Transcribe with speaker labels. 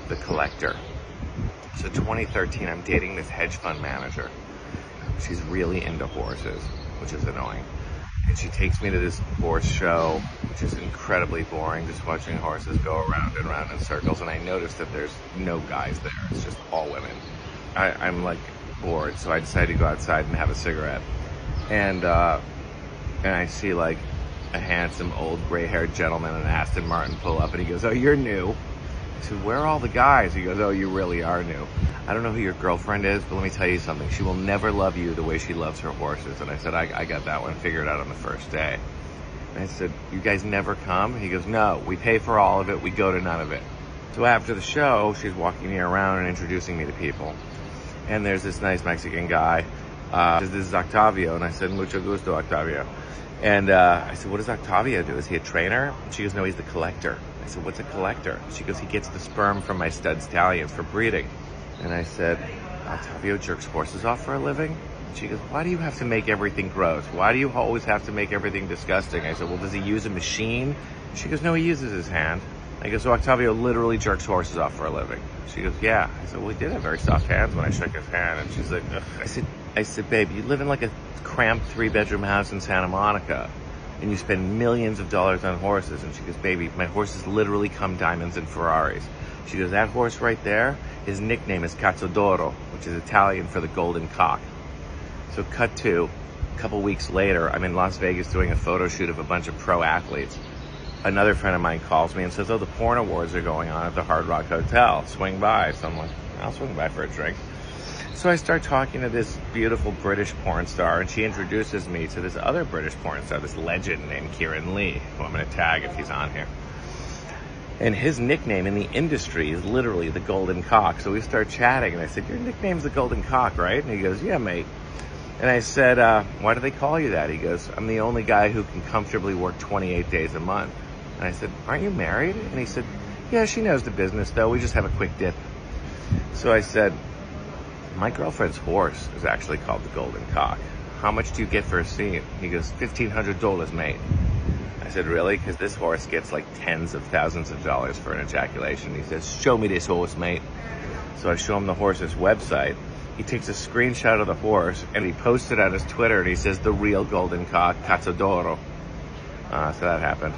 Speaker 1: the collector. So 2013, I'm dating this hedge fund manager. She's really into horses, which is annoying. And she takes me to this horse show, which is incredibly boring, just watching horses go around and around in circles. And I noticed that there's no guys there. It's just all women. I'm like bored, so I decided to go outside and have a cigarette. And I see like a handsome old gray-haired gentleman in Aston Martin pull up, and he goes, "Oh, you're new." I said, "Where are all the guys?" He goes, "Oh, you really are new. I don't know who your girlfriend is, but let me tell you something. She will never love you the way she loves her horses." And I said, I got that one figured out on the first day. And I said, "You guys never come?" He goes, "No, we pay for all of it. We go to none of it." So after the show, she's walking me around and introducing me to people. And there's this nice Mexican guy. This is Octavio. And I said, "Mucho gusto, Octavio." And I said, "What does Octavio do? Is he a trainer?" And she goes, "No, he's the collector." I said, "What's a collector?" She goes, "He gets the sperm from my stud stallions for breeding." And I said, "Octavio jerks horses off for a living?" And she goes, "Why do you have to make everything gross? Why do you always have to make everything disgusting?" I said, "Well, does he use a machine?" She goes, "No, he uses his hand." I go, "So Octavio literally jerks horses off for a living?" She goes, "Yeah." I said, "Well, he did have very soft hands when I shook his hand." And she's like, ugh. I said, "Babe, you live in like a cramped 3-bedroom house in Santa Monica, and you spend millions of dollars on horses." And she goes, "Baby, my horses literally come diamonds and Ferraris." She goes, "That horse right there, his nickname is Cazzo d'Oro, which is Italian for the golden cock." So cut to, a couple weeks later, I'm in Las Vegas doing a photo shoot of a bunch of pro athletes. Another friend of mine calls me and says, "Oh, the porn awards are going on at the Hard Rock Hotel. Swing by." So I'm like, "I'll swing by for a drink." So I start talking to this beautiful British porn star, and she introduces me to this other British porn star, this legend named Kieran Lee, who I'm going to tag if he's on here. And his nickname in the industry is literally the golden cock. So we start chatting, and I said, "Your nickname's the golden cock, right?" And he goes, "Yeah, mate." And I said, "Why do they call you that?" He goes, "I'm the only guy who can comfortably work 28 days a month." And I said, "Aren't you married?" And he said, "Yeah, she knows the business, though. We just have a quick dip." So I said, "My girlfriend's horse is actually called the golden cock. How much do you get for a scene?" He goes, $1,500, mate. I said, "Really? Because this horse gets like tens of thousands of dollars for an ejaculation." He says, "Show me this horse, mate." So I show him the horse's website. He takes a screenshot of the horse and he posts it on his Twitter, and he says, "The real golden cock, Cazzo d'Oro." So that happened.